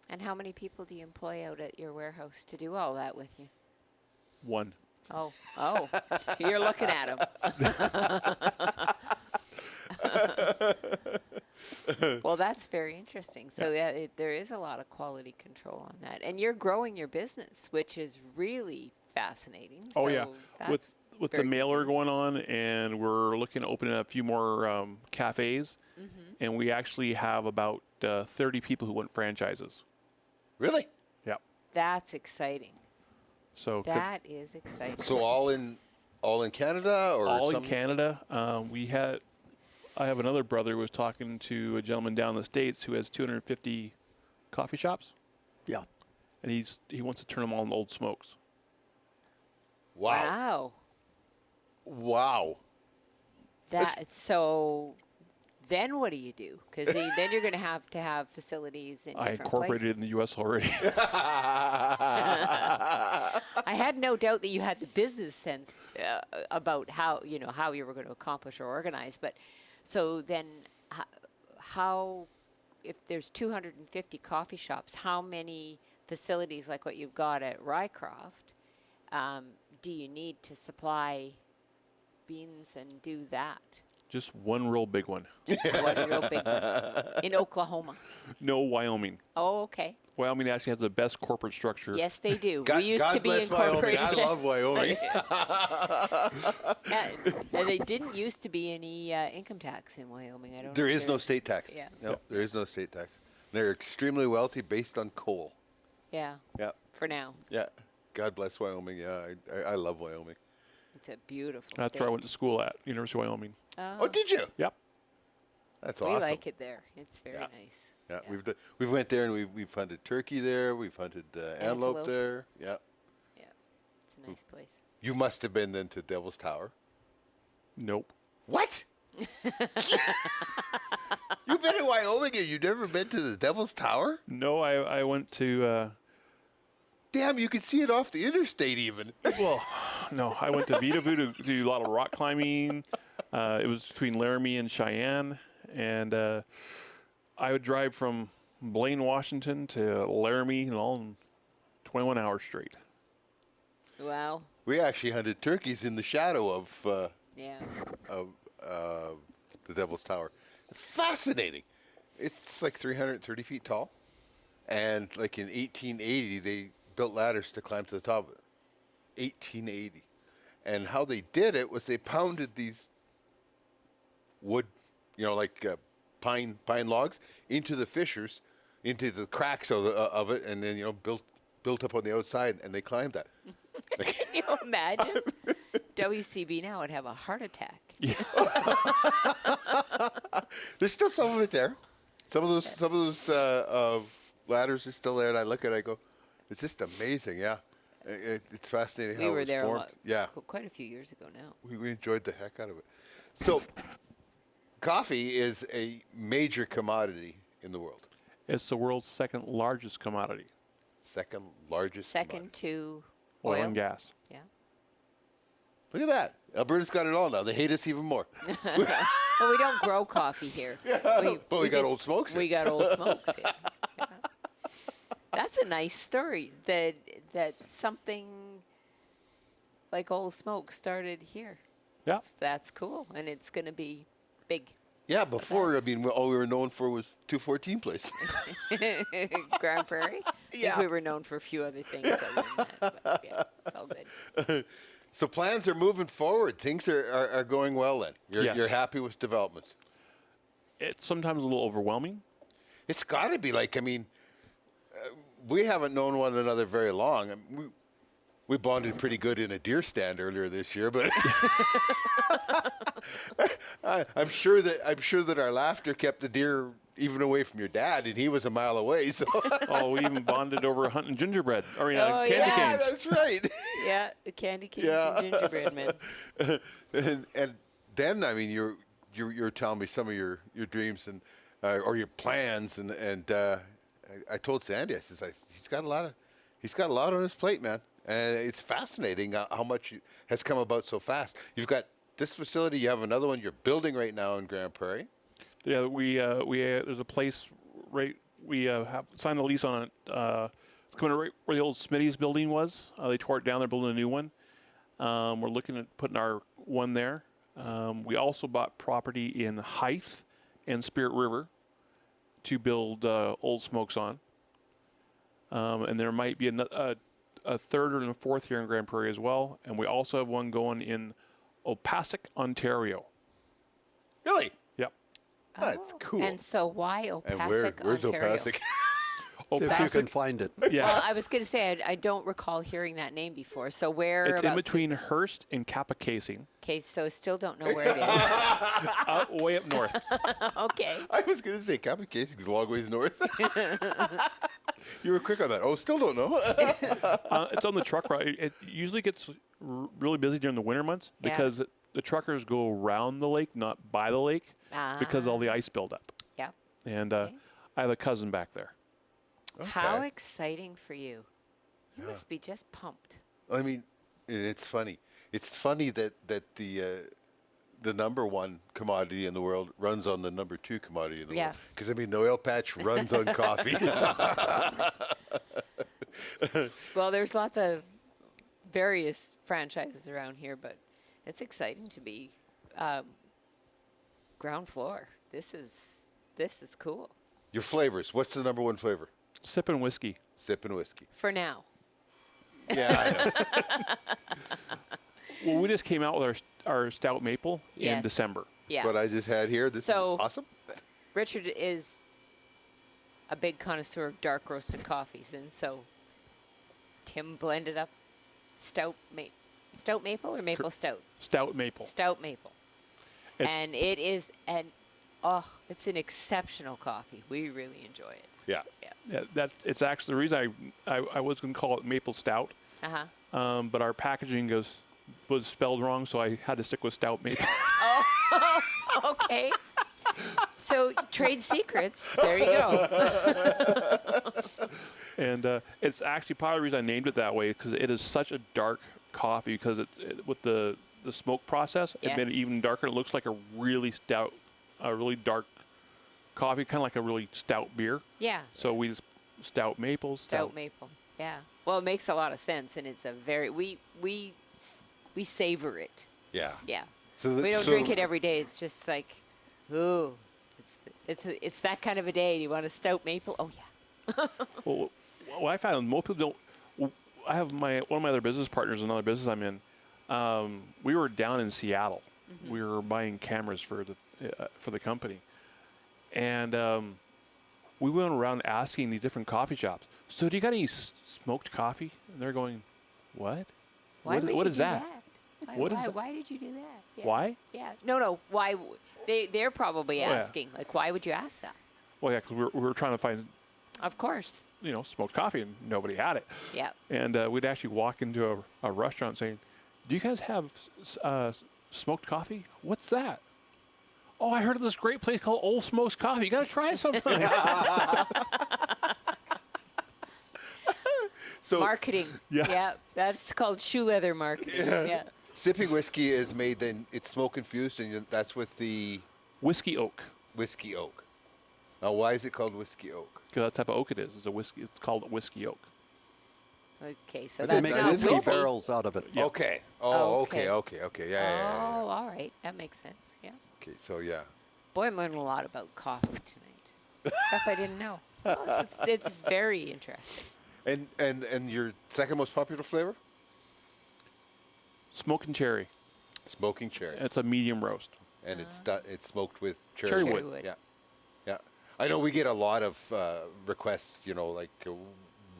And how many people do you employ out at your warehouse to do all that with you? One. Oh, you're looking at him. Well, that's very interesting. So there is a lot of quality control on that. And you're growing your business, which is really fascinating. Oh, so yeah. With the mailer going on, and we're looking to open a few more cafes. Mm-hmm. And we actually have about 30 people who want franchises. Really? Yeah. That's exciting. So that is exciting. So all in Canada, or all in Canada. I have another brother who was talking to a gentleman down in the States who has 250 coffee shops. Yeah. And he wants to turn them all into Old Smokes. Wow. So then what do you do? Because then you're going to have facilities in different I incorporated places. it in the U.S. already. I had no doubt that you had the business sense about how you were going to accomplish or organize. But so then, how if there's 250 coffee shops, how many facilities like what you've got at Rycroft do you need to supply beans and do that? Just one real big one. One real big one. In Oklahoma. No, Wyoming. Oh, okay. Wyoming actually has the best corporate structure. Yes, they do. God, we used God to be bless incorporated. Wyoming. I love Wyoming. And they didn't used to be any income tax in Wyoming. I don't. There is no state tax. Yeah. No, there is no state tax. They're extremely wealthy based on coal. Yeah. Yeah. For now. Yeah. God bless Wyoming. Yeah, I love Wyoming. It's a beautiful That's state. where I went to school at, University of Wyoming. Oh, did you? Yep. That's we awesome. like it there. It's very nice. Yeah, we've went there and we've hunted turkey there. We've hunted antelope there. Yeah. Yeah. It's a nice place. You must have been then to Devil's Tower. Nope. What? You've been in Wyoming and you've never been to the Devil's Tower? No, I went to. Damn, you can see it off the interstate even. Well, no, I went to Vitavue to do a lot of rock climbing. It was between Laramie and Cheyenne, and I would drive from Blaine, Washington to Laramie and all in 21 hours straight. Wow. We actually hunted turkeys in the shadow of Yeah. The Devil's Tower. Fascinating. It's like 330 feet tall, and like in 1880 they built ladders to climb to the top of it. 1880, and how they did it was they pounded these wood, like pine logs into the fissures, into the cracks of it, and then built up on the outside, and they climbed that. Can you imagine? WCB now would have a heart attack. There's still some of it there. Some of those ladders are still there, and I look at it, I go, it's just amazing. Yeah, it's fascinating We how it were was there formed. quite a few years ago now. We enjoyed the heck out of it. So, coffee is a major commodity in the world. It's the world's second largest commodity. Second largest. Second commodity. to Oil and gas. Yeah. Look at that. Alberta's got it all now. They hate us even more. Well, we don't grow coffee here. But we got Old Smokes here. We got Old Smokes here. Yeah. That's a nice story that something like Old Smokes started here. Yeah. That's cool, and it's going to be big. Yeah, before, I mean, all we were known for was 214 place. Grand Prairie. I think we were known for a few other things other than that, but yeah, it's all good. So plans are moving forward. Things are going well then. Yes. You're happy with developments. It's sometimes a little overwhelming. It's got to be like, I mean, we haven't known one another very long. I mean, we bonded pretty good in a deer stand earlier this year, but I'm sure that our laughter kept the deer even away from your dad, and he was a mile away. So We even bonded over hunting gingerbread. Candy yeah, canes. that's right. Yeah, the candy canes and gingerbread man. and then I mean you're telling me some of your dreams and or your plans and I told Sandi, I says he's got a lot on his plate, man, and it's fascinating how much has come about so fast. You've got this facility, you have another one you're building right now in Grand Prairie. Yeah, we there's a place we have signed the lease on it. It's coming right where the old Smitty's building was. They tore it down. They're building a new one. We're looking at putting our one there. We also bought property in Hythe and Spirit River to build Old Smokes on. And there might be a third or a fourth here in Grand Prairie as well. And we also have one going in Opassic, Ontario. Really? Yep. That's cool. And so why Opassic, and where's Ontario? Opassic? If you can find it. Yeah. Well, I was going to say I don't recall hearing that name before. So where? It's in between Hearst and Kappa Casing, Okay, so still don't know where it is. way up north. Okay. I was going to say Kappa Casing's a long ways north. You were quick on that. Oh, still don't know. It's on the truck route. It usually gets really busy during the winter months Yeah. because the truckers go around the lake, not by the lake, because all the ice buildup. Yeah. And Okay. I have a cousin back there. How Okay. exciting for you. You must be just pumped. I mean, it's funny. It's funny that the number one commodity in the world runs on the number two commodity in the Yeah. world. Because, I mean, the oil patch runs on coffee. Well, there's lots of various franchises around here, but it's exciting to be ground floor. This is cool. Your flavors. What's the number one flavor? Sipping whiskey. Sipping whiskey. For now. Yeah, I know. Well, we just came out with our stout maple in Yes. December. Yeah. That's what I just had here. This So- is awesome. Richard is a big connoisseur of dark roasted coffees, and so Tim blended up stout maple or maple stout? Stout maple. Stout maple. It's- And it is it's an exceptional coffee. We really enjoy it. Yeah. Yeah. It's actually the reason I was going to call it maple stout, Uh-huh. but our packaging was spelled wrong, so I had to stick with stout maple. Okay. So trade secrets. There you go. And it's actually part of the reason I named it that way because it is such a dark coffee because with the smoke process, it made it Yes. even darker. It looks like a really stout, a really dark coffee, kind of like a really stout beer. Yeah. So we just stout maple, Stout maple. Yeah. Well, it makes a lot of sense, and it's a very we savor it. Yeah. Yeah. So We don't drink it every day. It's just like, ooh, it's that kind of a day. Do you want a stout maple? Oh yeah. Well, what I found most people don't. I have one of my other business partners, another business I'm in. We were down in Seattle. We were buying cameras for the company, and we went around asking these different coffee shops. So, do you got any smoked coffee? And they're going, what? Why would what you is do that? Why, What is why, that? why did you do that? Yeah. Why? Yeah. No. Why? They're probably Oh, yeah. asking, like, why would you ask that? Well, yeah, because we were trying to find Of course. smoked coffee, and nobody had it. Yeah. And we'd actually walk into a restaurant saying, do you guys have smoked coffee? What's that? Oh, I heard of this great place called Ole Smokes Coffee. You got to try it sometime. So Marketing. Yeah. Yeah. That's called shoe leather marketing. Yeah. sipping whiskey is made, then it's smoke infused, and that's with the Whiskey oak. whiskey oak. Now, why is it called whiskey oak? Because that type of oak it is. It's a whiskey. It's called whiskey oak. Okay. So But They that's make not not whiskey whiskey. barrels out of it. Yeah. Okay. Oh, Oh, okay. okay. Yeah. Oh, all right. That makes sense. Yeah. Okay, so yeah. Boy, I'm learning a lot about coffee tonight. Stuff I didn't know. Oh, it's very interesting. And your second most popular flavor? Smoking cherry. Smoking cherry. It's a medium roast. And it's smoked with Cherry wood. Cherry wood. Yeah. Yeah. I know we get a lot of requests, like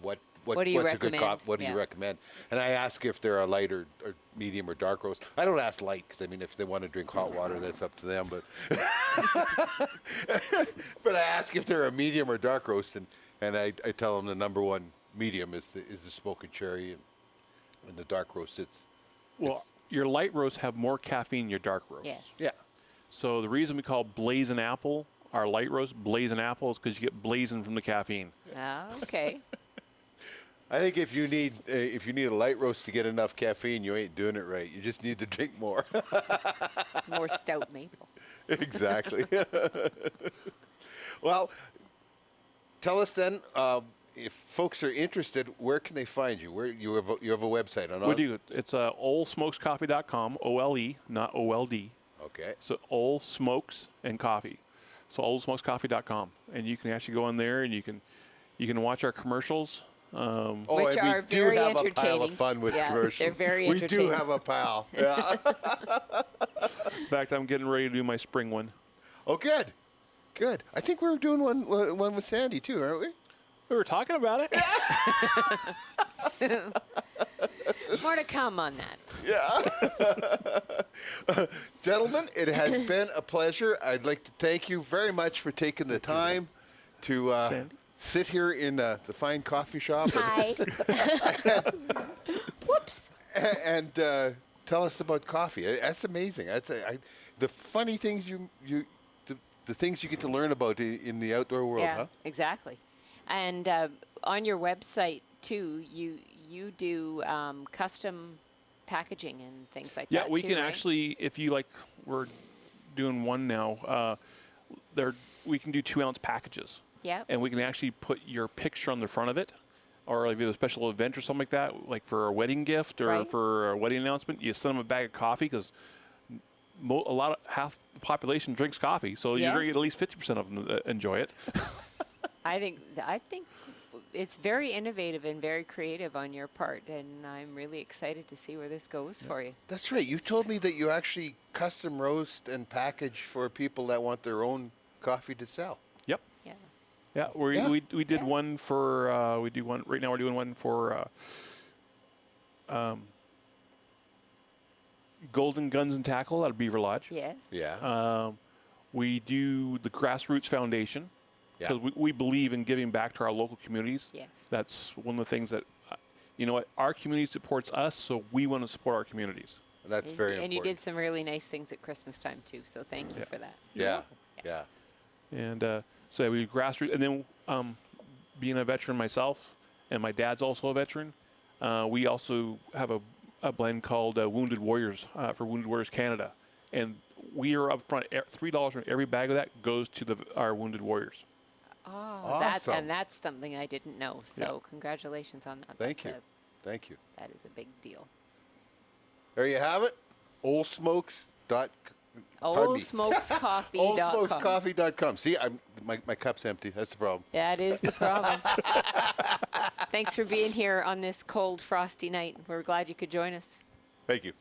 what What do you what's a good recommend? what do you Yeah. recommend? And I ask if they're a light or medium or dark roast. I don't ask light because if they want to drink hot water, that's up to them. But but I ask if they're a medium or dark roast, and I tell them the number one medium is the smoking cherry, and the dark roast Well, your light roasts have more caffeine than your dark roasts. Yes. yeah. So the reason we call blazing apple our light roast blazing apple is because you get blazing from the caffeine. Ah, okay. I think if you need a light roast to get enough caffeine, you ain't doing it right. You just need to drink more. More stout maple. Exactly. Well, tell us then, if folks are interested, where can they find you? Where you have a website on? We do. It's olesmokescoffee.com, O-L-E, not O-L-D. Okay. So Ole Smokes and Coffee. So olesmokescoffee.com, and you can actually go in there and you can watch our commercials. Which and are we do very have a pile entertaining. of fun with Yeah, commercials. they're very We do entertaining. have a pile. Yeah. In fact, I'm getting ready to do my spring one. Oh, good. Good. I think we were doing one with Sandi too, aren't we? We were talking about it. More to come on that. Yeah. Gentlemen, it has been a pleasure. I'd like to thank you very much for taking the time to Sandi? sit here in the fine coffee shop Hi. Whoops. and tell us about coffee. That's amazing. The funny things the things you get to learn about in the outdoor world, Yeah, huh? exactly. And on your website too, you do custom packaging and things like Yeah, that. we too, can right? actually, if you like, we're doing one now. We can do 2-ounce packages. Yeah. And we can actually put your picture on the front of it, or if you have a special event or something like that, like for a wedding gift or Right. for a wedding announcement, you send them a bag of coffee because half the population drinks coffee, so you're going to Yes. get at least 50% of them enjoy it. I think it's very innovative and very creative on your part, and I'm really excited to see where this goes for you. That's right. You told me that you actually custom roast and package for people that want their own coffee to sell. Yep. Yeah. Yeah, Yeah. we did Yeah. one for we do one right now. We're doing one for Golden Guns and Tackle out of Beaver Lodge. Yes. Yeah. We do the Grassroots Foundation Yeah. because we believe in giving back to our local communities. Yes. That's one of the things that, our community supports us, so we want to support our communities. That's And- very And important. you did some really nice things at Christmas time too, so thank you for that. Yeah. Yeah. And so we grassroots, and then being a veteran myself, and my dad's also a veteran, we also have a blend called Wounded Warriors for Wounded Warriors Canada, and we are up front. $3 from every bag of that goes to our Wounded Warriors. Oh, Awesome. that's something I didn't know. So congratulations on that. Thank That's you. Thank you. That is a big deal. There you have it. Olesmokescoffee.com. Olesmokescoffee.com. See, my cup's empty. That's the problem. That is the problem. Thanks for being here on this cold, frosty night. We're glad you could join us. Thank you.